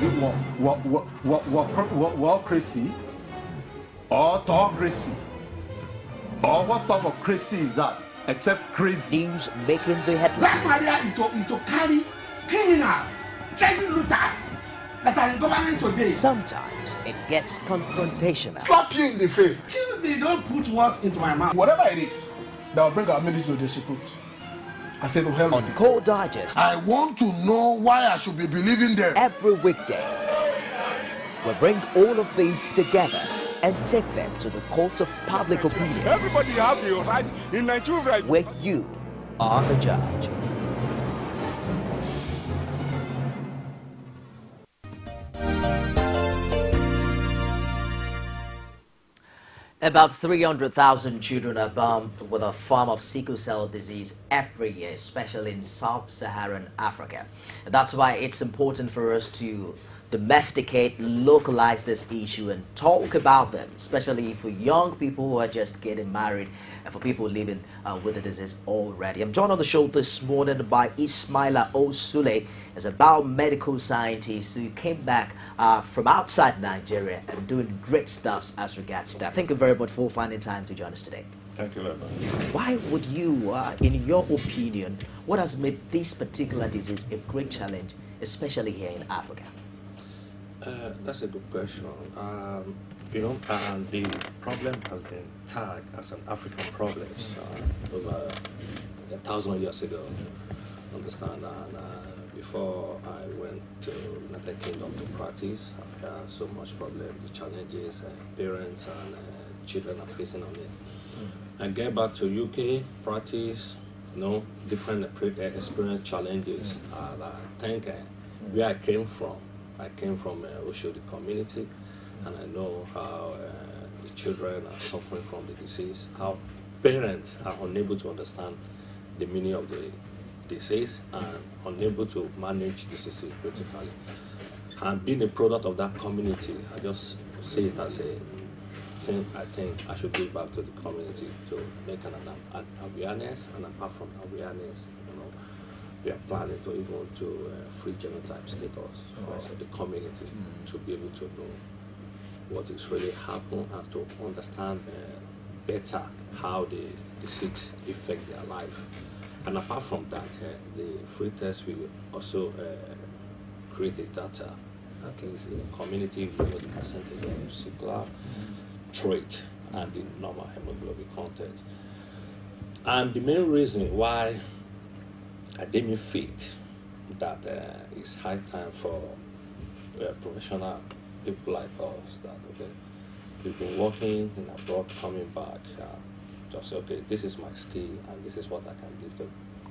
it crazy or autocracy? Or what type of crazy is that? Except crazy. News making the headlines. Black Maria is to carry criminals, treasure looters that are in government today. Sometimes it gets confrontational. Slap you in the face. They don't put words into my mouth. Whatever it is that will bring our military to the secret, I say to hell On with it. Core Digest, I want to know why I should be believing them. every weekday, we bring all of these together and take them to the court of public opinion. Everybody has the right in Nigeria. Where you are the judge. About 300,000 children are born with a form of sickle cell disease every year, especially in sub-Saharan Africa. That's why it's important for us to domesticate, localize this issue and talk about them, especially for young people who are just getting married and for people living with the disease already. I'm joined on the show this morning by ISMAILA Sule, as a biomedical scientist who came back from outside Nigeria and doing great stuff as regards that. Thank you very much for finding time to join us today. Thank you very much. Why would you, in your opinion, what has made this particular disease a great challenge, especially here in Africa? That's a good question. The problem has been tagged as an African problem over 1,000 years ago. Understand? And before I went to United Kingdom to practice, I've had so much problem, the challenges parents and children are facing on it. I get back to UK, practice, different experience challenges. And I think where I came from a Oshodi community, and I know how the children are suffering from the disease, how parents are unable to understand the meaning of the disease and unable to manage the disease critically. And being a product of that community, I just see it as a thing I think I should give back to the community to make an awareness, and apart from awareness, we are planning to even to free genotype status for the community to be able to know what is really happening and to understand better how the disease affect their life. And apart from that, the free test will also create a data. Okay, in the community, we know the percentage of sickle trait and the normal hemoglobin content. And the main reason why I didn't feel that it's high time for professional people like us that, we've been working in abroad, coming back, just say, this is my skill and this is what I can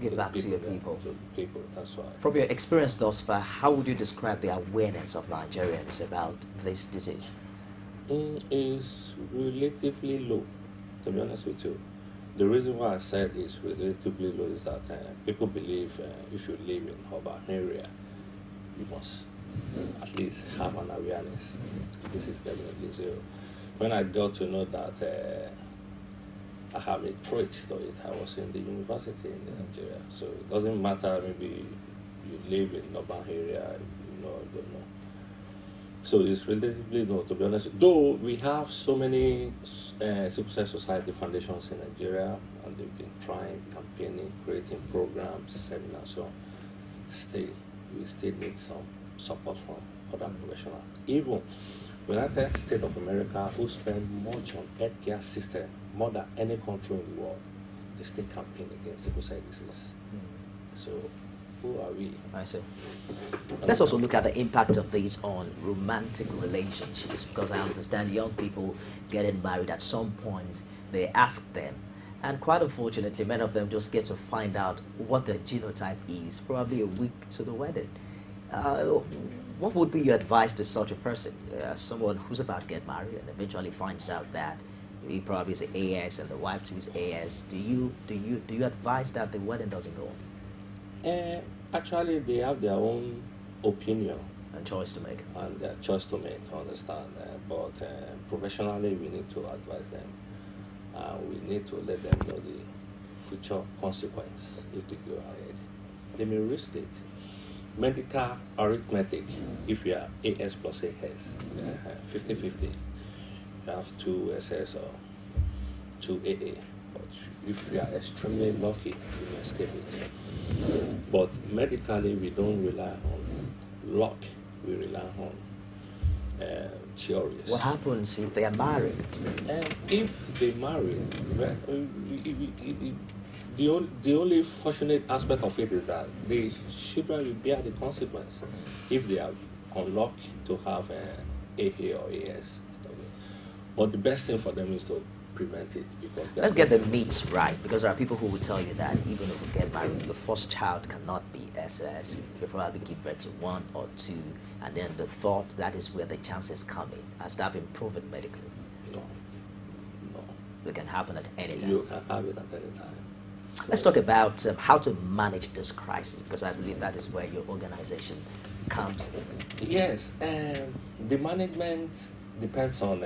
give back to your people. To people, that's why. From your experience thus far, how would you describe the awareness of Nigerians about this disease? It's relatively low, to be honest with you. The reason why I said it's relatively low is that people believe if you live in urban area, you must at least have an awareness. This is definitely zero. When I got to know that I have a trait to it, I was in the university in Nigeria. So it doesn't matter, maybe you live in urban area, you don't know. So it's relatively low, to be honest. Though we have so many Sickle Cell Society foundations in Nigeria, and they've been trying, campaigning, creating programs, seminars, so we still need some support from other professionals. Even United States of America, who spend much on healthcare system, more than any country in the world, they still campaign against sickle cell disease. So who are we? I see. Let's also look at the impact of this on romantic relationships, because I understand young people getting married at some point, they ask them, and quite unfortunately, many of them just get to find out what their genotype is, probably a week to the wedding. What would be your advice to such a person, someone who's about to get married and eventually finds out that he probably is AS and the wife too is AS? Do you advise that the wedding doesn't go on? Actually, they have their own opinion and choice to make. And their choice to make, I understand. But professionally, we need to advise them. We need to let them know the future consequence if they go ahead. They may risk it. medical arithmetic, if you are AS plus AS, 50-50, you have 2 SS or 2 AA. But if you are extremely lucky, you may escape it. But medically, we don't rely on luck, we rely on theories. What happens if they are married? If they marry, the only fortunate aspect of it is that the children will bear the consequence if they are unlucky to have AA or AS. But the best thing for them is to prevent it. Because Let's get the myths right, because there are people who will tell you that even if you get married, your first child cannot be SS. You probably give birth to 1 or 2, and then the thought that is where the chances come in. Has that been proven medically? No. It can happen at any time. You can have it at any time. Let's talk about how to manage this crisis, because I believe that is where your organization comes in. Yes, the management depends on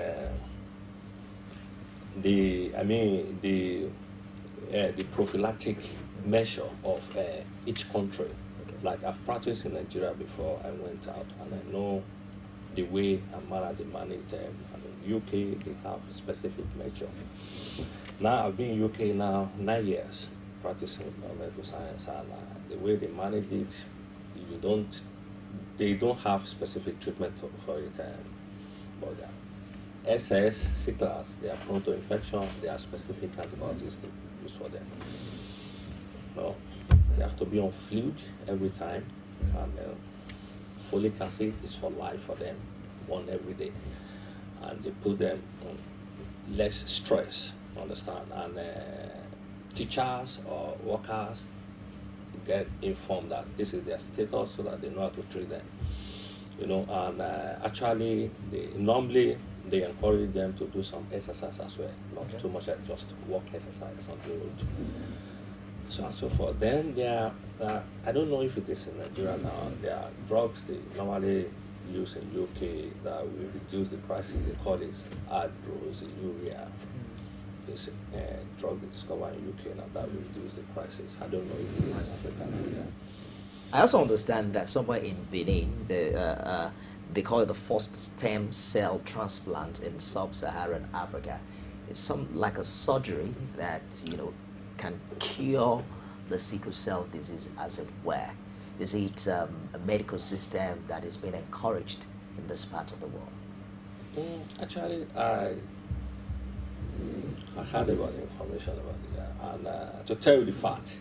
the prophylactic measure of each country. Okay. Like I've practiced in Nigeria before I went out, and I know the way and manner they manage them. In UK, they have a specific measure. Now I've been in UK now 9 years practicing medical science, and the way they manage it, they don't have specific treatment for it. But SS, sickles, they are prone to infection, there are specific antibiotics to use for them. No, they have to be on fluid every time, and folic acid is for life for them, 1 every day. And they put them on less stress, understand? And teachers or workers get informed that this is their status so that they know how to treat them. And actually, normally they encourage them to do some exercise as well, not too much just walk exercise on the road. So and so forth. Then there are, I don't know if it is in Nigeria now, there are drugs they normally use in UK that will reduce the crisis. They call it hydroxyurea. It's a drug they discovered in UK now that will reduce the crisis. I don't know if it is in Africa. I also understand that somewhere in Benin, they call it the first stem cell transplant in sub-Saharan Africa. It's like a surgery that can cure the sickle cell disease, as it were. Is it a medical system that is being encouraged in this part of the world? Actually, I heard about the information about it, and to tell you the fact,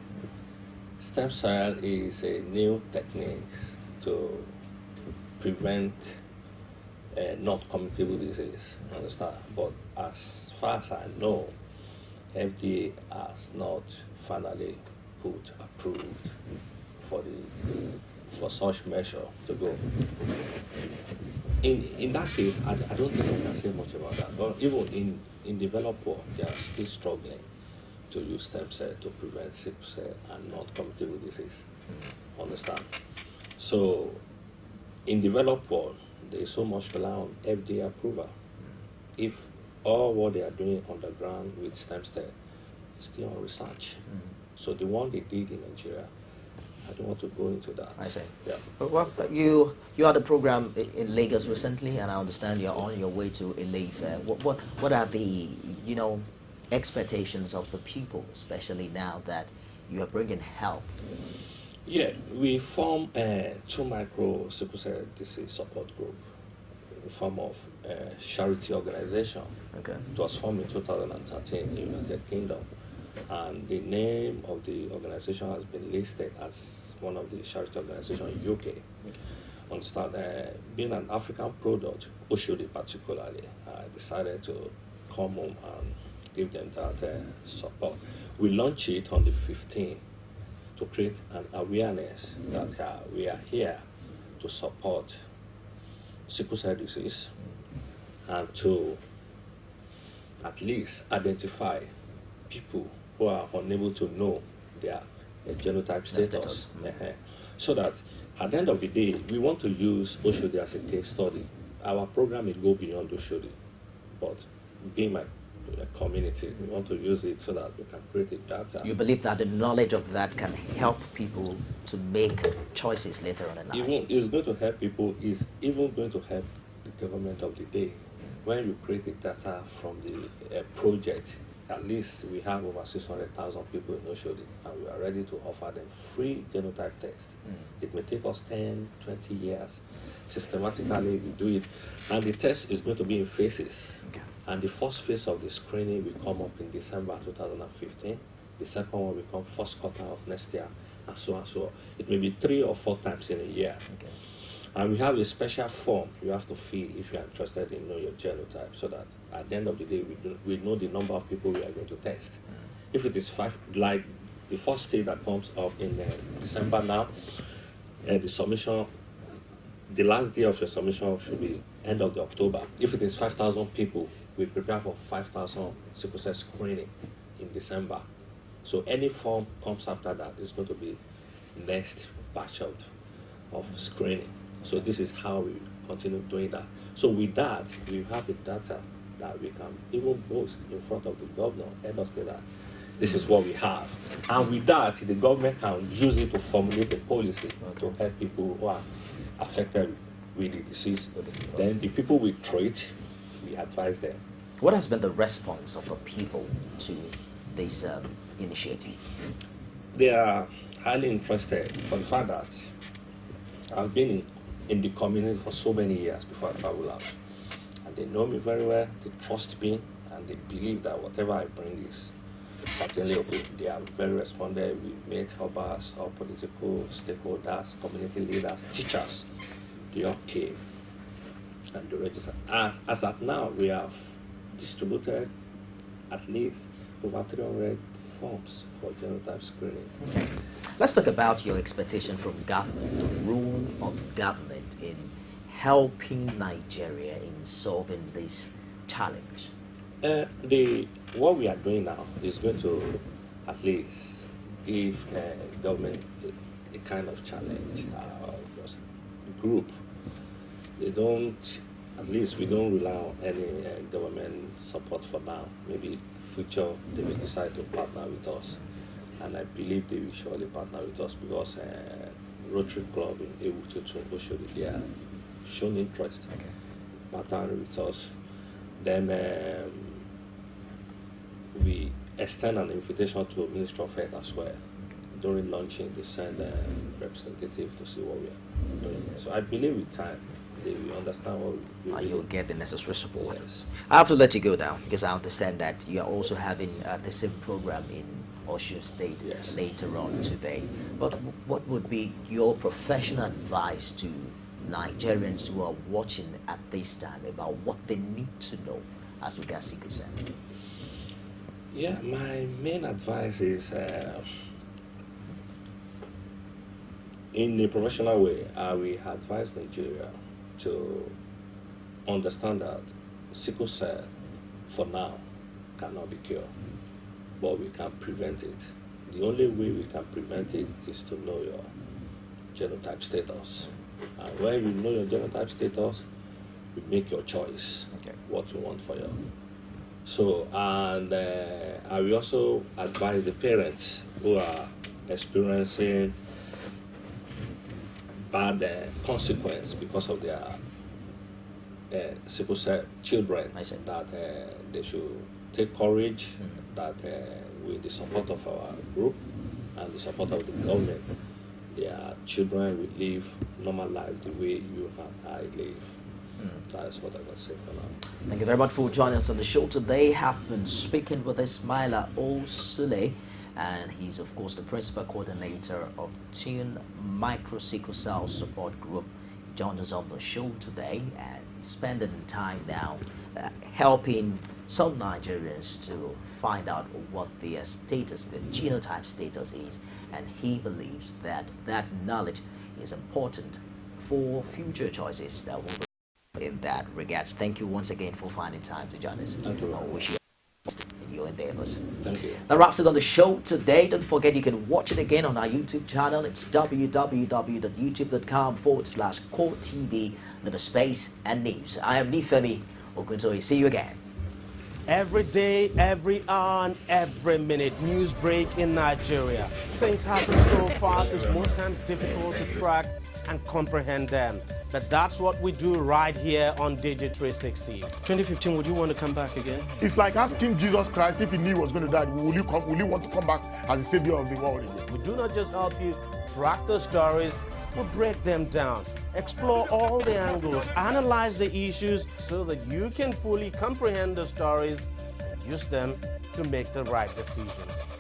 stem cell is a new technique to prevent non-communicable disease, understand? But as far as I know, FDA has not finally approved for such measure to go. In that case, I don't think I can say much about that. But even in developed world, they are still struggling to use stem cell to prevent sickle cell and non-communicable disease. Understand? So, in developed world, there is so much rely on FDA approval. If all what they are doing on the ground with stem cell is still on research. So the one they did in Nigeria, I don't want to go into that. I see. Yeah. Well, you had a program in Lagos recently, and I understand you're on your way to Ile-Ife. What are the expectations of the people, especially now that you are bringing help? Yeah, we formed a 2 micro sickle cell disease support group in form of a charity organization. Okay. It was formed in 2013 in the United Kingdom. And the name of the organization has been listed as one of the charity organizations in UK. Understand, being an African product, Oshodi particularly, I decided to come home and give them that support. We launched it on the 15th to create an awareness that we are here to support sickle cell disease and to at least identify people who are unable to know their genotype status. So that at the end of the day, we want to use Oshodi as a case study. Our program will go beyond Oshodi, but being my community. We want to use it so that we can create a data. You believe that the knowledge of that can help people to make choices later on in life? Even it's going to help people. Is even going to help the government of the day. When you create the data from the project, at least we have over 600,000 people in Oshodi, and we are ready to offer them free genotype test. It may take us 10, 20 years. Systematically, we do it, and the test is going to be in phases. Okay. And the first phase of the screening will come up in December 2015. The second one will come first quarter of next year, and so on. So it may be 3 or 4 times in a year. Okay. And we have a special form you have to fill if you are interested in knowing your genotype, so that at the end of the day, we know the number of people we are going to test. If it is 5, like the first state that comes up in December now, the submission, the last day of your submission should be end of the October. If it is 5,000 people, we prepare for 5,000 sickle cell screening in December. So any form comes after that is going to be next batch of screening. So this is how we continue doing that. So with that, we have a data that we can even boast in front of the governor and say that this is what we have. And with that, the government can use it to formulate a policy to help people who are affected with the disease. Then the people we treat, we advise them. What has been the response of the people to this initiative? They are highly interested for the fact that I've been in the community for so many years before I travel out. And they know me very well, they trust me, and they believe that whatever I bring is certainly okay. They are very responsive. We met helpers, all political stakeholders, community leaders, teachers. They all came and they registered. As at now, we have distributed at least over 300 forms for genotype screening. Okay. Let's talk about your expectation from government, the role of government in helping Nigeria in solving this challenge. What we are doing now is going to at least give government a kind of challenge. Group, they don't, at least we don't rely on any government support for now. Maybe future they will decide to partner with us, and I believe they will surely partner with us because Rotary Club in Oshodi, they are shown interest, partnering with us. Then we extend an invitation to Ministry of Health as well. During launching, they send a representative to see what we are doing. So I believe with time, they will understand what we And you'll get the necessary support. Yes. I have to let you go now because I understand that you are also having the same program in Osun State later on today. But what would be your professional advice to Nigerians who are watching at this time about what they need to know as regards sickle cell? Yeah, my main advice is in a professional way, I will advise Nigeria to understand that sickle cell for now cannot be cured, but we can prevent it. The only way we can prevent it is to know your genotype status. And when you know your genotype status, you make your choice, what you want for you. So, and I will also advise the parents who are experiencing bad consequence because of their sickle cell children, that they should take courage, that with the support of our group and the support of the government, their children will live normal life the way you and I live. That's what I can say for now. Thank you very much for joining us on the show today. Have been speaking with ISMAILA Sule, and he's of course the principal coordinator of Tune Micro Sickle Cell Support Group. He joined us on the show today and spending time now helping some Nigerians to find out what their status, their genotype status is, and he believes that that knowledge is important for future choices that will be in that regards. Thank you once again for finding time to join us. Thank you. I wish you in your endeavors. Thank you. That wraps it on the show today. Don't forget you can watch it again on our YouTube channel. It's www.youtube.com/CoreTV, space and news. I am Nifemi Oguntoye. See you again. Every day, every hour, and every minute, news break in Nigeria. Things happen so fast, it's most times difficult to track and comprehend them. But that's what we do right here on Digit 360. 2015, would you want to come back again? It's like asking Jesus Christ if he knew he was going to die, will you want to come back as the savior of the world again? We do not just help you track the stories, we break them down, explore all the angles, analyze the issues so that you can fully comprehend the stories and use them to make the right decisions.